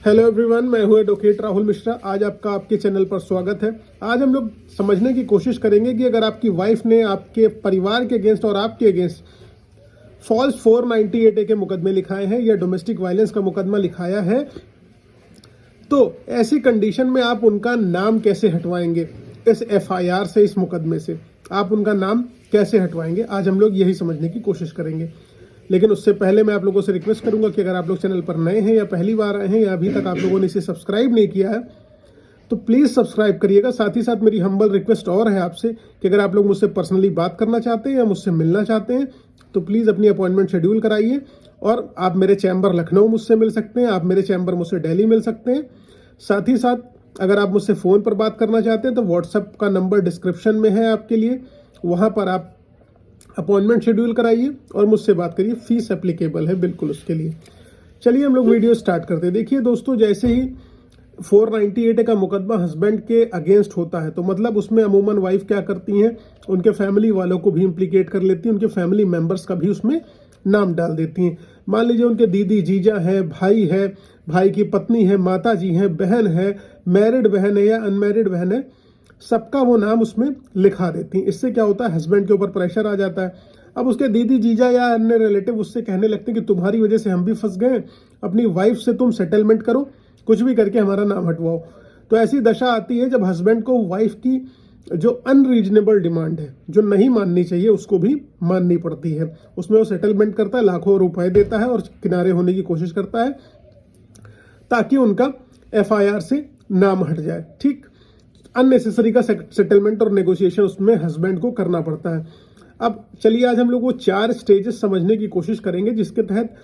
Hello everyone, मैं हूं advocate Rahul Mishra. आज आपका आपके चैनल पर स्वागत है। आज हम लोग समझने की कोशिश करेंगे कि अगर आपकी वाइफ ने आपके परिवार के अगेंस्ट और आपके अगेंस्ट फॉल्स 498 के मुकदमे लिखाए हैं या डोमेस्टिक वायलेंस का मुकदमा लिखाया है, तो ऐसी कंडीशन में आप उनका नाम कैसे हटवाएंगे इस एफआईआर से, इस मुकदमे से आप उनका नाम कैसे हटवाएंगे। आज हम लोग यही समझने की कोशिश करेंगे। लेकिन उससे पहले मैं आप लोगों से रिक्वेस्ट करूंगा कि अगर आप लोग चैनल पर नए हैं या पहली बार आए हैं या अभी तक आप लोगों ने इसे सब्सक्राइब नहीं किया है तो प्लीज़ सब्सक्राइब करिएगा। साथ ही साथ मेरी हम्बल रिक्वेस्ट और है आपसे कि अगर आप लोग मुझसे पर्सनली बात करना चाहते हैं या मुझसे मिलना चाहते हैं तो प्लीज़ अपनी अपॉइंटमेंट शेड्यूल कराइए। और आप मेरे चैम्बर लखनऊ मुझसे मिल सकते हैं, आप मेरे चैम्बर मुझसे दिल्ली मिल सकते हैं। साथ ही साथ अगर आप मुझसे फ़ोन पर बात करना चाहते हैं तो व्हाट्सएप का नंबर डिस्क्रिप्शन में है आपके लिए, वहाँ पर आप अपॉइंटमेंट शेड्यूल कराइए और मुझसे बात करिए। फीस एप्लीकेबल है बिल्कुल उसके लिए। चलिए हम लोग वीडियो स्टार्ट करते हैं। देखिए दोस्तों, जैसे ही 498 का मुकदमा हस्बैंड के अगेंस्ट होता है तो मतलब उसमें अमूमन वाइफ क्या करती हैं, उनके फैमिली वालों को भी इम्प्लीकेट कर लेती हैं, उनके फैमिली मेंबर्स का भी उसमें नाम डाल देती हैं। मान लीजिए उनके दीदी जीजा है, भाई की पत्नी है, माता जी है, बहन है, मैरिड बहन है या अनमैरिड बहन है, सबका वो नाम उसमें लिखा देती हैं। इससे क्या होता है, हस्बैंड के ऊपर प्रेशर आ जाता है। अब उसके दीदी जीजा या अन्य रिलेटिव उससे कहने लगते हैं कि तुम्हारी वजह से हम भी फंस गए, अपनी वाइफ से तुम सेटलमेंट करो, कुछ भी करके हमारा नाम हटवाओ। तो ऐसी दशा आती है जब हस्बैंड को वाइफ की जो अनरीजनेबल डिमांड है, जो नहीं माननी चाहिए, उसको भी माननी पड़ती है। उसमें वो सेटलमेंट करता है, लाखों रुपए देता है और किनारे होने की कोशिश करता है ताकि उनका एफआईआर से नाम हट जाए। ठीक, अननेसेसरी का सेटलमेंट और नेगोशिएशन उसमें हस्बैंड को करना पड़ता है। अब चलिए आज हम लोग वो 4 स्टेजेस समझने की कोशिश करेंगे जिसके तहत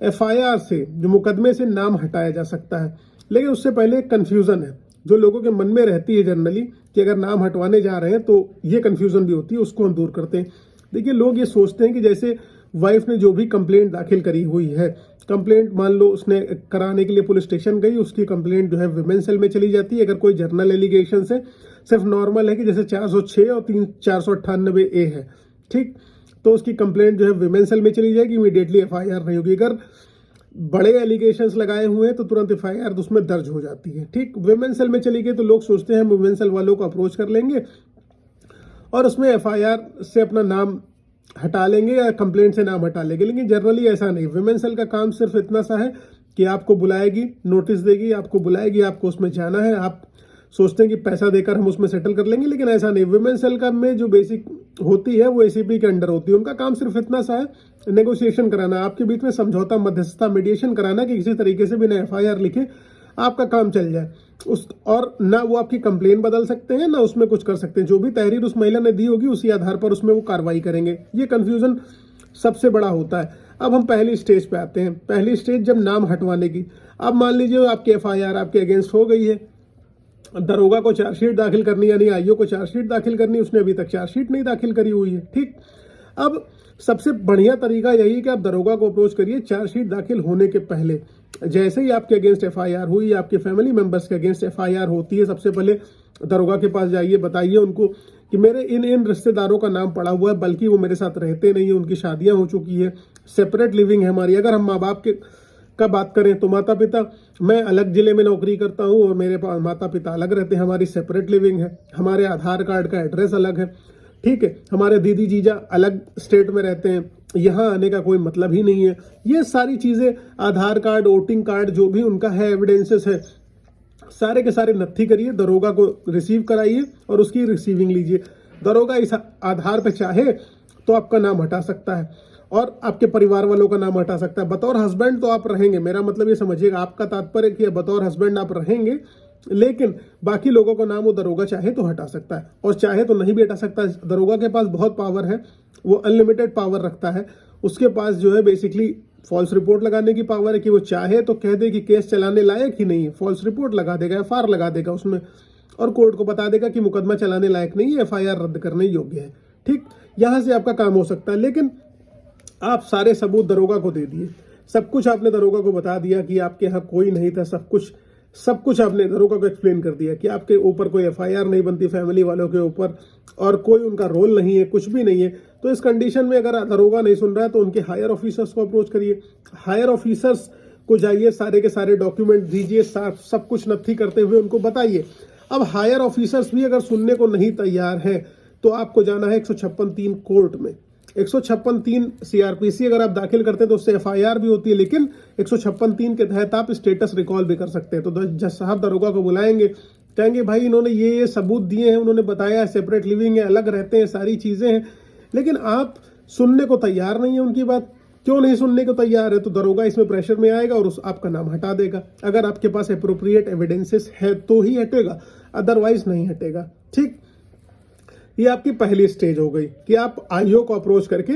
एफआईआर से, जो मुकदमे से, नाम हटाया जा सकता है। लेकिन उससे पहले एक कन्फ्यूजन है जो लोगों के मन में रहती है जनरली कि अगर नाम हटवाने जा रहे हैं तो ये कन्फ्यूजन भी होती है, उसको हम दूर करते हैं। देखिए, लोग ये सोचते हैं कि जैसे वाइफ ने जो भी कंप्लेंट दाखिल करी हुई है, कंप्लेंट मान लो उसने कराने के लिए पुलिस स्टेशन गई, उसकी कंप्लेंट जो है विमेन सेल में चली जाती है। अगर कोई जर्नल एलिगेशन है, सिर्फ नॉर्मल है कि जैसे 406 और 498A है, ठीक, तो उसकी कंप्लेंट जो है विमेन सेल में चली जाएगी, इमीडिएटली एफआईआर नहीं होगी। अगर बड़े एलिगेशंस लगाए हुए हैं तो तुरंत एफआईआर उसमें दर्ज हो जाती है। ठीक, विमेन सेल में चली गई तो लोग सोचते हैं विमेन सेल वालों को अप्रोच कर लेंगे और उसमें एफआईआर से अपना नाम हटा लेंगे या कंप्लेंट से नाम हटा लेंगे। लेकिन जनरली ऐसा नहीं। विमेन सेल का काम सिर्फ इतना सा है कि आपको बुलाएगी, नोटिस देगी, आपको बुलाएगी, आपको उसमें जाना है। आप सोचते हैं कि पैसा देकर हम उसमें सेटल कर लेंगे, लेकिन ऐसा नहीं। विमेन सेल का में जो बेसिक होती है वो एसीपी के अंडर होती है। उनका काम सिर्फ इतना सा है, नेगोशिएशन कराना, आपके बीच में समझौता, मध्यस्थता, मीडिएशन कराना कि किसी तरीके से बिना एफआईआर लिखे आपका काम चल जाए। उस और ना वो आपकी कंप्लेन बदल सकते हैं ना उसमें कुछ कर सकते हैं। जो भी तहरीर उस महिला ने दी होगी उसी आधार पर उसमें वो कार्रवाई करेंगे। ये कंफ्यूजन सबसे बड़ा होता है। अब हम पहली स्टेज पे आते हैं। पहली स्टेज जब नाम हटवाने की। अब मान लीजिए आपकी एफआईआर आपके अगेंस्ट हो गई है, दरोगा को चार्जशीट दाखिल करनी, यानी आईओ को चार्जशीट दाखिल करनी, उसने अभी तक चार्जशीट नहीं दाखिल करी हुई है। ठीक, अब सबसे बढ़िया तरीका यही है कि आप दरोगा को अप्रोच करिए चार्जशीट दाखिल होने के पहले। जैसे ही आपके अगेंस्ट एफआईआर हुई, आपके फैमिली मेंबर्स के अगेंस्ट एफआईआर होती है, सबसे पहले दरोगा के पास जाइए, बताइए उनको कि मेरे इन रिश्तेदारों का नाम पड़ा हुआ है, बल्कि वो मेरे साथ रहते नहीं है, उनकी शादियां हो चुकी है, सेपरेट लिविंग है हमारी। अगर हम माँ बाप के का बात करें तो माता पिता, मैं अलग जिले में नौकरी करता हूँ और मेरे माता पिता अलग रहते हैं, हमारी सेपरेट लिविंग है, हमारे आधार कार्ड का एड्रेस अलग है। ठीक है, हमारे दीदी जीजा अलग स्टेट में रहते हैं, यहाँ आने का कोई मतलब ही नहीं है। ये सारी चीज़ें, आधार कार्ड, वोटिंग कार्ड, जो भी उनका है, एविडेंसेस है, सारे के सारे नत्थी करिए, दरोगा को रिसीव कराइए और उसकी रिसीविंग लीजिए। दरोगा इस आधार पर चाहे तो आपका नाम हटा सकता है और आपके परिवार वालों का नाम हटा सकता है। बतौर हस्बैंड तो आप रहेंगे, मेरा मतलब ये समझिएगा, आपका तात्पर्य कि बतौर हस्बैंड आप रहेंगे, लेकिन बाकी लोगों का नाम वो दरोगा चाहे तो हटा सकता है और चाहे तो नहीं भी हटा सकता है। दरोगा के पास बहुत पावर है, वो अनलिमिटेड पावर रखता है। उसके पास जो है बेसिकली फॉल्स रिपोर्ट लगाने की पावर है कि वो चाहे तो कह दे कि केस चलाने लायक ही नहीं है, फॉल्स रिपोर्ट लगा देगा, एफआईआर लगा देगा उसमें और कोर्ट को बता देगा कि मुकदमा चलाने लायक नहीं है, एफआईआर रद्द करने योग्य है। ठीक, यहां से आपका काम हो सकता है। लेकिन आप सारे सबूत दरोगा को दे दिए, सब कुछ आपने दरोगा को बता दिया कि आपके यहाँ कोई नहीं था, सब कुछ आपने दरोगा को एक्सप्लेन कर दिया कि आपके ऊपर कोई एफआईआर नहीं बनती, फैमिली वालों के ऊपर, और कोई उनका रोल नहीं है, कुछ भी नहीं है। तो इस कंडीशन में अगर दरोगा नहीं सुन रहा है तो उनके हायर ऑफिसर्स को अप्रोच करिए। हायर ऑफिसर्स को जाइए, सारे के सारे डॉक्यूमेंट दीजिए, सब कुछ नथी करते हुए उनको बताइए। अब हायर ऑफिसर्स भी अगर सुनने को नहीं तैयार हैं तो आपको जाना है 156(3) कोर्ट में। 156(3) CRPC अगर आप दाखिल करते हैं तो उससे FIR भी होती है, लेकिन 156(3) के तहत आप स्टेटस रिकॉल भी कर सकते हैं। तो जज साहब दरोगा को बुलाएंगे, कहेंगे भाई इन्होंने ये सबूत दिए हैं, उन्होंने बताया सेपरेट लिविंग है, अलग रहते हैं, सारी चीजें हैं, लेकिन आप सुनने को तैयार नहीं है उनकी बात। क्यों नहीं सुनने को तैयार है? तो दरोगा इसमें प्रेशर में आएगा और आपका नाम हटा देगा। अगर आपके पास अप्रोप्रिएट एविडेंसेस है तो ही हटेगा, अदरवाइज नहीं हटेगा। ठीक, ये आपकी पहली स्टेज हो गई कि आप IO को अप्रोच करके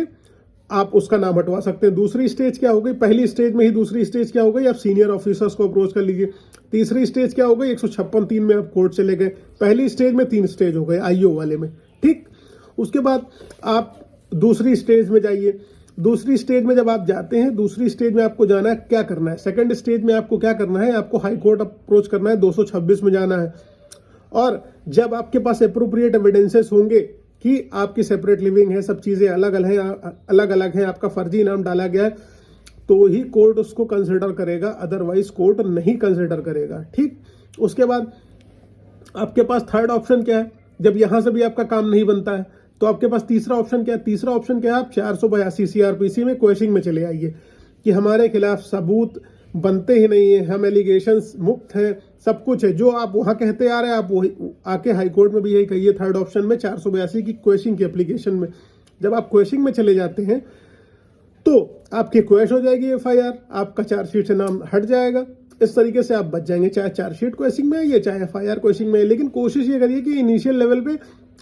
आप उसका नाम हटवा सकते हैं। दूसरी स्टेज क्या हो गई? पहली स्टेज में ही दूसरी स्टेज क्या हो गई? आप सीनियर ऑफिसर्स को अप्रोच कर लीजिए। तीसरी स्टेज क्या हो गई? 156(3) में आप कोर्ट चले गए। पहली स्टेज में 3 स्टेज हो गए IO वाले में। ठीक, उसके बाद आप दूसरी स्टेज में जाइए। दूसरी स्टेज में जब आप जाते हैं, दूसरी स्टेज में आपको जाना है, क्या करना है? सेकंड स्टेज में आपको क्या करना है? आपको हाई कोर्ट अप्रोच करना है, 226 में जाना है। और जब आपके पास अप्रोप्रिएट एविडेंसेस होंगे कि आपकी सेपरेट लिविंग है, सब चीजें अलग अलग हैं, आपका फर्जी नाम डाला गया है, तो ही कोर्ट उसको कंसिडर करेगा, अदरवाइज कोर्ट नहीं कंसिडर करेगा। ठीक, उसके बाद आपके पास थर्ड ऑप्शन क्या है? जब यहां से भी आपका काम नहीं बनता है तो आपके पास तीसरा ऑप्शन क्या है? तीसरा ऑप्शन क्या है? आप 482 CRPC में क्वेश्चनिंग में चले आइए कि हमारे खिलाफ सबूत बनते ही नहीं है, हम एलिगेशंस मुक्त हैं, सब कुछ है, जो आप वहां कहते आ रहे हैं आप वही आके हाई कोर्ट में भी यही कहिए। थर्ड ऑप्शन में 482 की क्वेश्चनिंग की एप्लीकेशन में जब आप क्वेश्चनिंग में चले जाते हैं तो आपकी क्वेश हो जाएगी FIR, आपका चार्जशीट से नाम हट जाएगा। इस तरीके से आप बच जाएंगे, चाहे चार्जशीट क्वेश्चनिंग में है, चाहे FIR क्वेश्चनिंग में है। लेकिन कोशिश ये करिए कि इनिशियल लेवल पे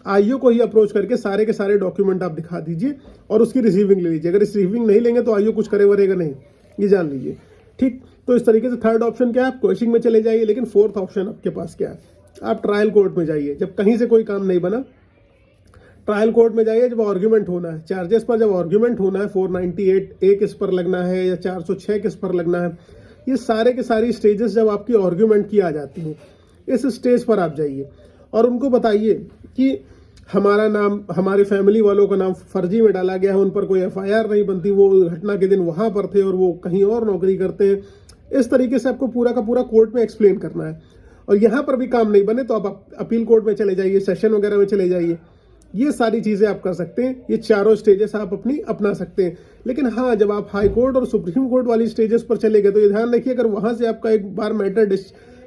IO को ही अप्रोच करके सारे के सारे डॉक्यूमेंट आप दिखा दीजिए और उसकी रिसीविंग ले लीजिए। अगर रिसीविंग नहीं लेंगे तो IO कुछ करे वरेगा नहीं, ये जान लीजिए। ठीक, तो इस तरीके से थर्ड ऑप्शन क्या है? आप क्वेश्चनिंग में चले जाइए। लेकिन फोर्थ ऑप्शन आपके पास क्या है? आप ट्रायल कोर्ट में जाइए। जब कहीं से कोई काम नहीं बना, ट्रायल कोर्ट में जाइए। जब आर्ग्यूमेंट होना है चार्जेस पर, जब आर्ग्यूमेंट होना है 498A किस पर लगना है या 406 किस पर लगना है, ये सारे के सारी स्टेजेस जब आपकी आर्ग्यूमेंट की आ जाती हैं, इस स्टेज पर आप जाइए और उनको बताइए कि हमारा नाम, हमारे फैमिली वालों का नाम फर्जी में डाला गया है, उन पर कोई FIR नहीं बनती, वो घटना के दिन वहां पर थे और वो कहीं और नौकरी करते हैं। इस तरीके से आपको पूरा का पूरा कोर्ट में एक्सप्लेन करना है। और यहाँ पर भी काम नहीं बने तो आप अपील कोर्ट में चले जाइए, सेशन वगैरह में चले जाइए। ये सारी चीजें आप कर सकते हैं। ये चारों स्टेजेस आप अपनी अपना सकते हैं। लेकिन हाँ, जब आप हाई कोर्ट और सुप्रीम कोर्ट वाली स्टेजेस पर चले गए तो ये ध्यान रखिए, अगर वहां से आपका एक बार मैटर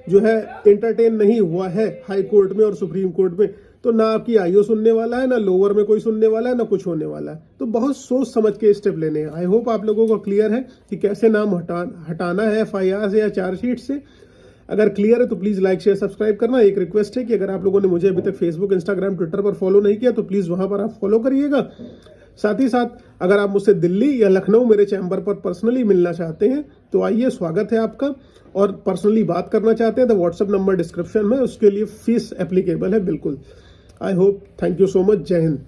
जो है एंटरटेन नहीं हुआ है हाई कोर्ट में और सुप्रीम कोर्ट में, तो ना आपकी IO सुनने वाला है, ना लोअर में कोई सुनने वाला है, ना कुछ होने वाला है। तो बहुत सोच समझ के स्टेप लेने हैं। आई होप आप लोगों को क्लियर है कि कैसे नाम हटाना है FIR से या चार्जशीट से। अगर क्लियर है तो प्लीज लाइक शेयर सब्सक्राइब करना। एक रिक्वेस्ट है कि अगर आप लोगों ने मुझे अभी तक फेसबुक, इंस्टाग्राम, ट्विटर पर फॉलो नहीं किया तो प्लीज वहां पर आप फॉलो करिएगा। साथ ही साथ अगर आप मुझसे दिल्ली या लखनऊ मेरे चैम्बर पर पर्सनली मिलना चाहते हैं तो आइए, स्वागत है आपका। और पर्सनली बात करना चाहते हैं तो व्हाट्सएप नंबर डिस्क्रिप्शन में, उसके लिए फीस एप्लीकेबल है बिल्कुल। I hope, thank you so much, जय हिंद।